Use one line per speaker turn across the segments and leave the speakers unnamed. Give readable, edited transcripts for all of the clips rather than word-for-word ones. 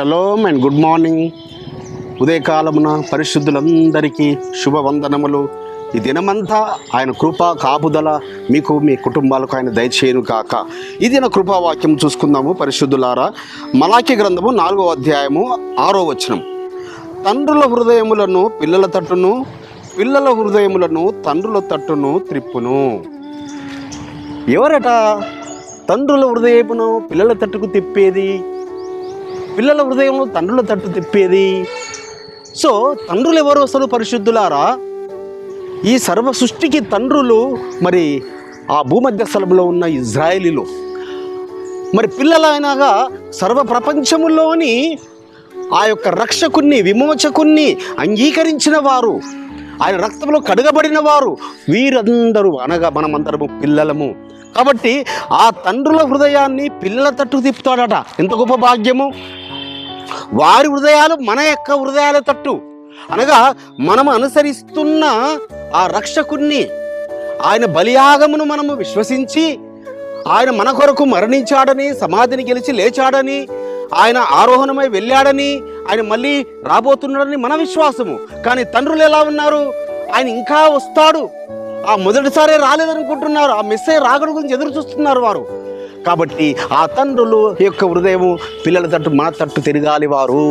Shalom and good morning. ఉదయకాలమున పరిశుద్ధులందరికీ శుభవందనములు. ఈ దినమంతా ఆయన కృపా కాపుదల మీకు మీ కుటుంబాలకు ఆయన దయచేయును కాక. ఈ దిన కృపావాక్యం చూసుకుందాము పరిశుద్ధులారా. మలాకి గ్రంథము 4వ అధ్యాయము 6వ వచనం. తండ్రుల హృదయములను పిల్లల తట్టును, పిల్లల హృదయములను తండ్రుల తట్టును త్రిప్పును. ఎవరట తండ్రుల హృదయమును పిల్లల తట్టుకు తిప్పేది, పిల్లల హృదయము తండ్రుల తట్టు తిప్పేది? సో తండ్రులు ఎవరు అసలు పరిశుద్ధులారా? ఈ సర్వ సృష్టికి తండ్రులు మరి ఆ భూమధ్య స్థలంలో ఉన్న ఇజ్రాయేలీలు. మరి పిల్లలైనగా సర్వ ప్రపంచములోని ఆ యొక్క రక్షకుణ్ణి, విమోచకుణ్ణి అంగీకరించిన వారు, ఆయన రక్తంలో కడగబడిన వారు, వీరందరూ అనగా మనమందరము పిల్లలము. కాబట్టి ఆ తండ్రుల హృదయాన్ని పిల్లల తట్టు తిప్పుతాడట. ఎంత గొప్ప భాగ్యము! వారి హృదయాలు మన యొక్క హృదయాల తట్టు, అనగా మనము అనుసరిస్తున్న ఆ రక్షకుణ్ణి, ఆయన బలియాగమును మనము విశ్వసించి, ఆయన మన కొరకు మరణించాడని, సమాధిని గెలిచి లేచాడని, ఆయన ఆరోహణమై వెళ్ళాడని, ఆయన మళ్ళీ రాబోతున్నాడని మన విశ్వాసము. కానీ తండ్రులు ఎలా ఉన్నారు? ఆయన ఇంకా వస్తాడు, ఆ మొదటిసారి రాలేదనుకుంటున్నారు, ఆ మెస్సేజ్ రాకడ గురించి ఎదురు చూస్తున్నారు వారు. కాబట్టి ఆ తండ్రులు యొక్క హృదయము పిల్లల తట్టు, మన తట్టు తిరగాలి వారు.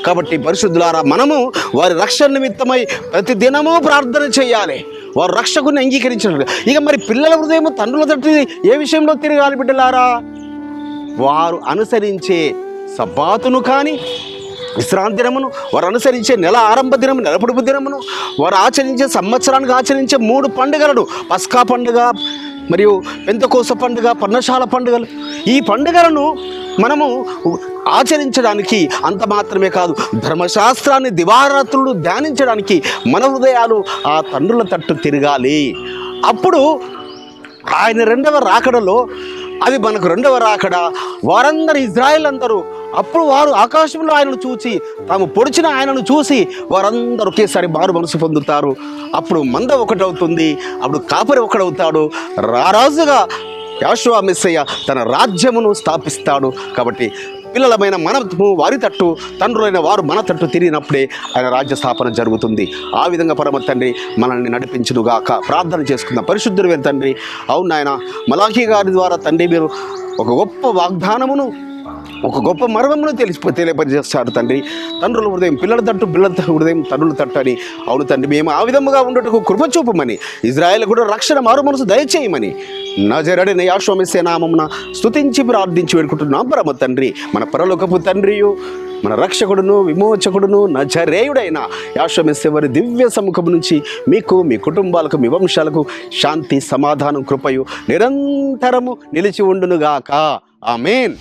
కాబట్టి పరిశుద్ధులారా, మనము వారి రక్షణ నిమిత్తమై ప్రతి దినము ప్రార్థన చేయాలి, వారు రక్షకుని అంగీకరించారు. ఇక మరి పిల్లల హృదయము తండ్రుల తట్టు ఏ విషయంలో తిరగాలి బిడ్డలారా? వారు అనుసరించే సబ్బాతును కానీ, విశ్రాంతి దినమును, వారు అనుసరించే నెల ఆరంభ దినము, నెల పొడుపు దినమును, వారు ఆచరించే సంవత్సరానికి ఆచరించే 3 పండుగలను, పస్కా పండుగ మరియు పెంతెకోస్తు పండుగ, పర్ణశాల పండుగలు, ఈ పండుగలను మనము ఆచరించడానికి, అంత మాత్రమే కాదు, ధర్మశాస్త్రాన్ని దివారాత్రులు ధ్యానించడానికి మన హృదయాలు ఆ తండ్రుల తట్టు తిరగాలి. అప్పుడు ఆయన 2వ రాకడలో, అది మనకు 2వ రాకడ, వారందరూ ఇజ్రాయేల్ అందరూ, అప్పుడు వారు ఆకాశంలో ఆయనను చూసి, తాము పొడిచిన ఆయనను చూసి వారందరూ ఒకేసారి మారు మనసు పొందుతారు. అప్పుడు మంద ఒకటవుతుంది, అప్పుడు కాపరి ఒకడవుతాడు. రారాజుగా యెహోషువ మెస్సయ్య తన రాజ్యమును స్థాపిస్తాడు. కాబట్టి పిల్లలమైన మనము వారి తట్టు, తండ్రులైన వారు మన తట్టు తిరిగినప్పుడే ఆయన రాజ్య స్థాపన జరుగుతుంది. ఆ విధంగా పరమ తండ్రి మనల్ని నడిపించునుగాక. ప్రార్థన చేసుకుందాం. పరిశుద్ధుడైన తండ్రి, అవును నాయన, మలాఖీ గారి ద్వారా తండ్రి మీరు ఒక గొప్ప వాగ్దానమును, ఒక గొప్ప మర్మమును తెలియపరిచేస్తాడు తండ్రి. తండ్రుల హృదయం పిల్లల తట్టు, పిల్లల హృదయం తండ్రుల తట్టు అని. అవును తండ్రి, మేము ఆ విధముగా ఉండటకు కృప చూపమని, ఇజ్రాయేల్ కూడా రక్షణ మారు మనసు దయచేయమని నజరేయుడైన యెహోషువ మెస్సీయ నామమున స్తుతించి ప్రార్థించి వేడుకుంటున్నాం పరమ తండ్రి. మన పరలోకపు తండ్రియు, మన రక్షకుడును, విమోచకుడును, నజరేయుడైన యెహోషువ మెస్సీయ వారి దివ్య సముఖము నుంచి మీకు, మీ కుటుంబాలకు, మీ వంశాలకు శాంతి, సమాధానం, కృపయు నిరంతరము నిలిచి ఉండునుగాక. ఆమేన్.